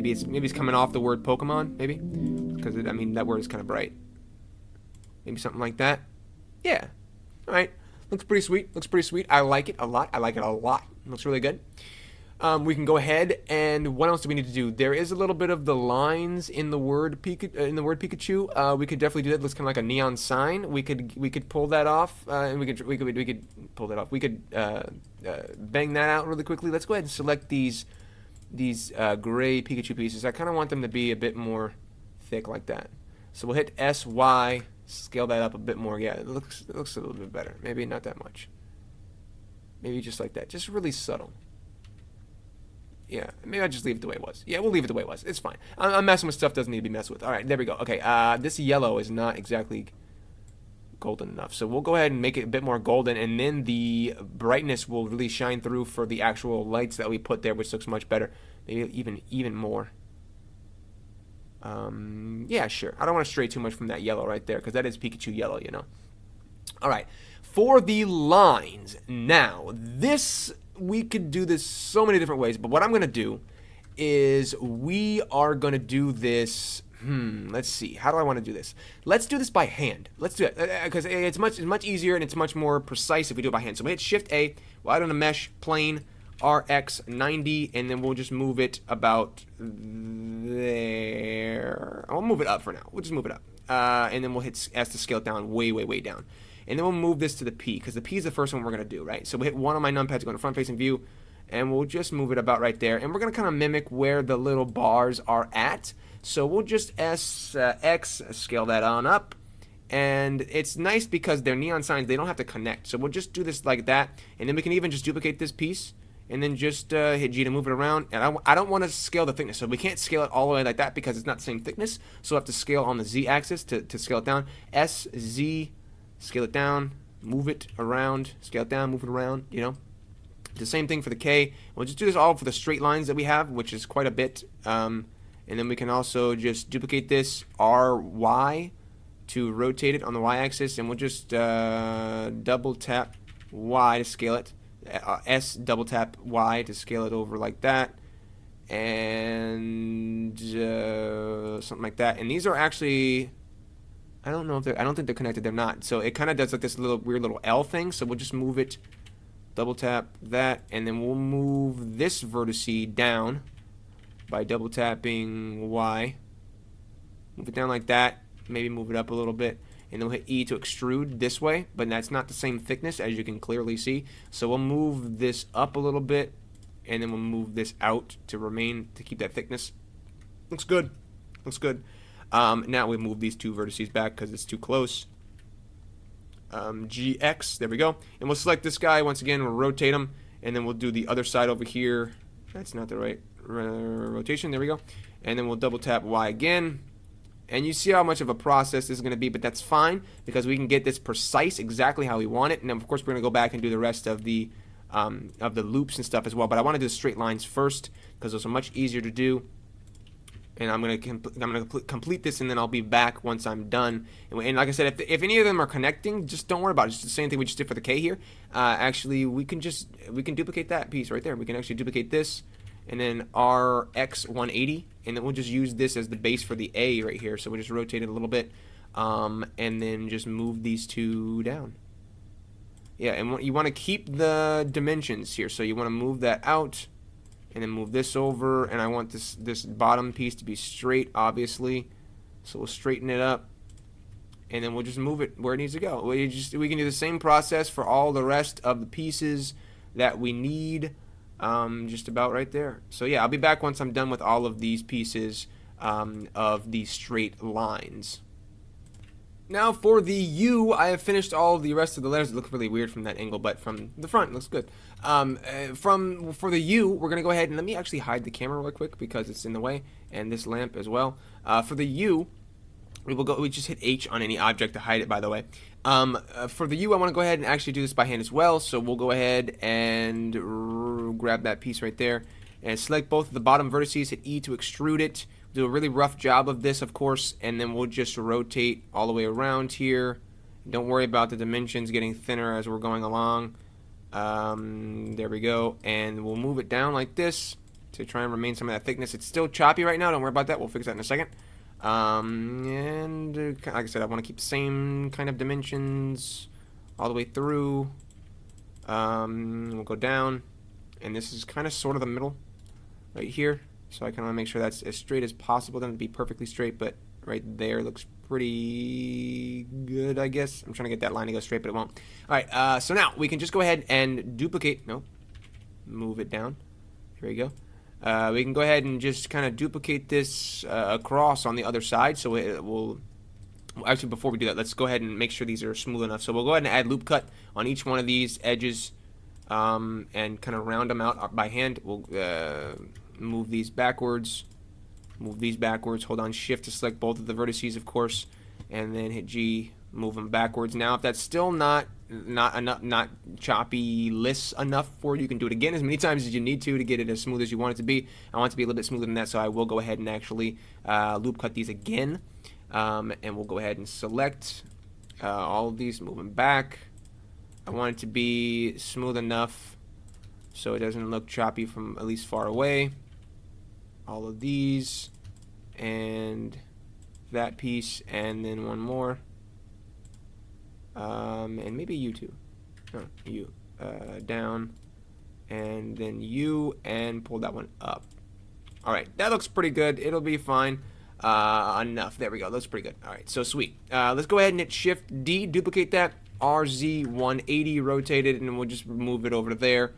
Maybe it's coming off the word Pokemon, maybe, because I mean that word is kind of bright. Maybe something like that. Yeah. All right. Looks pretty sweet. Looks pretty sweet. I like it a lot. I like it a lot. Looks really good. We can go ahead and what else do we need to do? There is a little bit of the lines in the word Pikachu. We could definitely do that. It looks kind of like a neon sign. We could pull that off, and we could pull that off. We could bang that out really quickly. Let's go ahead and select these gray Pikachu pieces. I kind of want them to be a bit more thick like that. So we'll hit SY. Scale that up a bit more. Yeah, it looks a little bit better. Maybe not that much. Maybe just like that. Just really subtle. Yeah, maybe I'll just leave it the way it was. Yeah, we'll leave it the way it was. It's fine. I'm messing with stuff doesn't need to be messed with. All right, there we go. Okay, this yellow is not exactly golden enough. So we'll go ahead and make it a bit more golden, and then the brightness will really shine through for the actual lights that we put there, which looks much better. Maybe even more. Yeah, sure. I don't want to stray too much from that yellow right there, because that is Pikachu yellow, you know. All right. For the lines, now, this, we could do this so many different ways, but what I'm going to do is we are going to do this, let's see. How do I want to do this? Let's do this by hand. Let's do it, because it's much easier and it's much more precise if we do it by hand. So we hit Shift-A, we'll add on a mesh, plane, RX90, and then we'll just move it about there. I'll move it up for now. We'll just move it up. And then we'll hit S to scale it down way down. And then we'll move this to the P, because the P is the first one we're going to do, right? So we'll hit 1 on my numpad to go to front-facing view, and we'll just move it about right there. And we're going to kind of mimic where the little bars are at. So we'll just X, scale that on up. And it's nice because they're neon signs. They don't have to connect. So we'll just do this like that. And then we can even just duplicate this piece. And then just hit G to move it around. And I don't want to scale the thickness. So we can't scale it all the way like that because it's not the same thickness. So we'll have to scale on the Z axis to scale it down. S, Z, scale it down, move it around, scale it down, move it around, you know. The same thing for the K. We'll just do this all for the straight lines that we have, which is quite a bit. And then we can also just duplicate this RY to rotate it on the Y axis. And we'll just double tap Y to scale it. S double tap Y to scale it over like that, and something like that. And these are actually, I don't know if they're, I don't think they're connected. They're not. So it kind of does like this little weird little L thing. So we'll just move it, double tap that, and then we'll move this vertice down by double tapping Y. Move it down like that. Maybe move it up a little bit. And then we'll hit E to extrude this way, but that's not the same thickness as you can clearly see. So we'll move this up a little bit, and then we'll move this out to keep that thickness. Looks good. Looks good. Now we move these two vertices back because it's too close. GX, there we go. And we'll select this guy once again. We'll rotate him, and then we'll do the other side over here. That's not the right rotation. There we go. And then we'll double tap Y again. And you see how much of a process this is going to be, but that's fine because we can get this precise exactly how we want it. And then, of course, we're going to go back and do the rest of the loops and stuff as well. But I want to do the straight lines first because those are much easier to do. And I'm going to complete this, and then I'll be back once I'm done. And like I said, if any of them are connecting, just don't worry about it. It's the same thing we just did for the K here. Actually, we can duplicate that piece right there. We can actually duplicate this. And then RX180, and then we'll just use this as the base for the A right here. So we'll just rotate it a little bit, and then just move these two down. Yeah, and you want to keep the dimensions here. So you want to move that out, and then move this over. And I want this bottom piece to be straight, obviously. So we'll straighten it up, and then we'll just move it where it needs to go. We can do the same process for all the rest of the pieces that we need. Just about right there. So yeah, I'll be back once I'm done with all of these pieces of these straight lines. Now for the U, I have finished all the rest of the letters. It looks really weird from that angle, but from the front, it looks good. For the U, we're going to go ahead and let me actually hide the camera real quick because it's in the way, and this lamp as well. For the U, we just hit H on any object to hide it, by the way. For the U, I want to go ahead and actually do this by hand as well. So we'll go ahead and grab that piece right there and select both of the bottom vertices, hit E to extrude it. Do a really rough job of this, of course, and then we'll just rotate all the way around here. Don't worry about the dimensions getting thinner as we're going along. There we go. And we'll move it down like this to try and remain some of that thickness. It's still choppy right now. Don't worry about that. We'll fix that in a second. Like I said, I want to keep the same kind of dimensions all the way through. We'll go down, and this is kind of sort of the middle right here. So I kind of want to make sure that's as straight as possible. Doesn't be perfectly straight, but right there looks pretty good, I guess. I'm trying to get that line to go straight, but it won't. All right, so now we can just go ahead and duplicate. No, move it down. Here we go. We can go ahead and just kind of duplicate this across on the other side. So it will. Actually, before we do that, let's go ahead and make sure these are smooth enough. So we'll go ahead and add loop cut on each one of these edges, and kind of round them out by hand. We'll move these backwards. Move these backwards. Hold on Shift to select both of the vertices, of course, and then hit G. Move them backwards. Now, if that's still not choppy-less enough for you, you can do it again as many times as you need to get it as smooth as you want it to be. I want it to be a little bit smoother than that, so I will go ahead and actually loop cut these again, and we'll go ahead and select all of these. Move them back. I want it to be smooth enough so it doesn't look choppy from at least far away. All of these, and that piece, and then one more, and maybe you too. No, you down, and then you, and pull that one up. All right, that looks pretty good. It'll be fine. Enough. There we go. Looks pretty good. All right, so sweet. Let's go ahead and hit Shift D, duplicate that, RZ 180, rotate it, and we'll just move it over to there.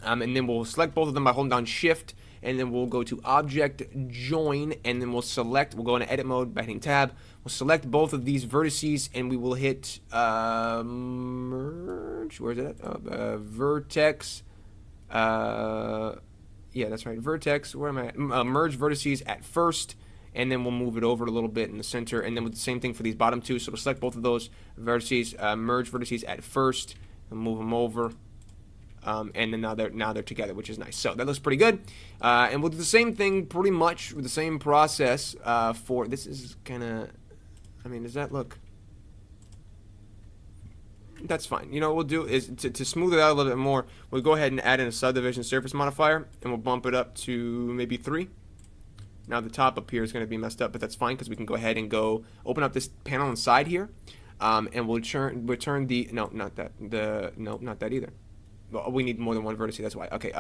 And then we'll select both of them by holding down Shift, and then we'll go to Object, Join, and then we'll go into Edit Mode by hitting Tab. We'll select both of these vertices, and we will hit Merge. Where's it at? Vertex. Yeah, that's right. Vertex. Where am I at? Merge vertices at first, and then we'll move it over a little bit in the center, and then with the same thing for these bottom two. So we'll select both of those vertices, merge vertices at first, and move them over. And then now they're together, which is nice. So that looks pretty good. And we'll do the same thing pretty much with the same process for this. Is kind of, I mean, does that look? That's fine. You know what we'll do is to smooth it out a little bit more, we'll go ahead and add in a subdivision surface modifier, and we'll bump it up to maybe 3. Now the top up here is going to be messed up, but that's fine because we can go ahead and go open up this panel inside here, and we'll return the not that either. Well, we need more than one vertex, that's why. Okay,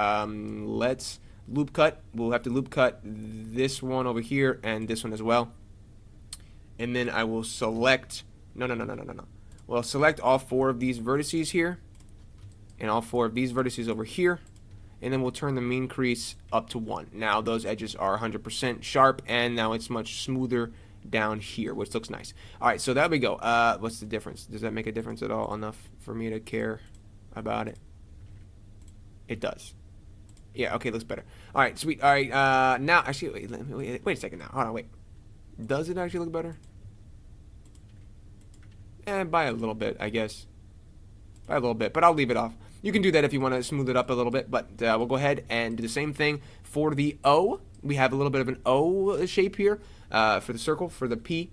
let's loop cut. We'll have to loop cut this one over here and this one as well. And then I will select, no. Well, select all 4 of these vertices here and all 4 of these vertices over here. And then we'll turn the mean crease up to 1. Now those edges are 100% sharp, and now it's much smoother down here, which looks nice. All right, so there we go. What's the difference? Does that make a difference at all enough for me to care about it? It does. Yeah, okay, looks better. All right, sweet. All right, now, actually, wait a second now. Hold on, wait. Does it actually look better? By a little bit, I guess. By a little bit, but I'll leave it off. You can do that if you want to smooth it up a little bit, but we'll go ahead and do the same thing for the O. We have a little bit of an O shape here for the circle. For the P,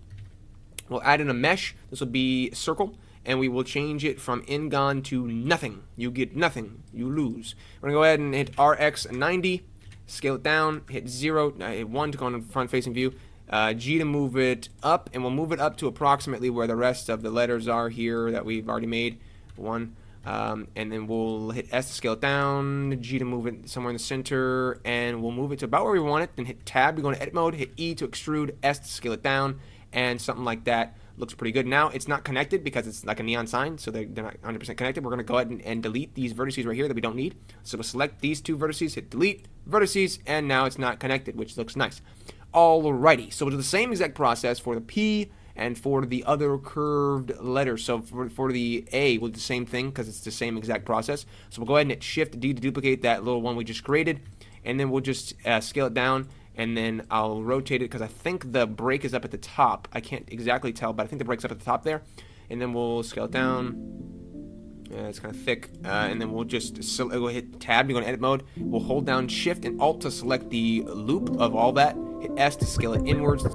we'll add in a mesh. This will be circle. And we will change it from gone to nothing. You get nothing. You lose. We're going to go ahead and hit RX 90. Scale it down. Hit 0. Hit 1 to go on front facing view. G to move it up. And we'll move it up to approximately where the rest of the letters are here that we've already made. 1. And then we'll hit S to scale it down. G to move it somewhere in the center. And we'll move it to about where we want it. Then hit Tab to go into Edit Mode. Hit E to extrude. S to scale it down. And something like that. Looks pretty good. Now it's not connected because it's like a neon sign, so they're not 100% connected. We're going to go ahead and delete these vertices right here that we don't need. So we'll select these 2 vertices, hit delete vertices, and now it's not connected, which looks nice. Alrighty, so we'll do the same exact process for the P and for the other curved letters. So for the A, we'll do the same thing because it's the same exact process. So we'll go ahead and hit Shift D to duplicate that little one we just created, and then we'll just scale it down. And then I'll rotate it because I think the break is up at the top. I can't exactly tell, but I think the break's up at the top there. And then we'll scale it down. It's kind of thick. And then we'll just we'll hit Tab to go in Edit Mode. We'll hold down Shift and Alt to select the loop of all that. Hit S to scale it inwards.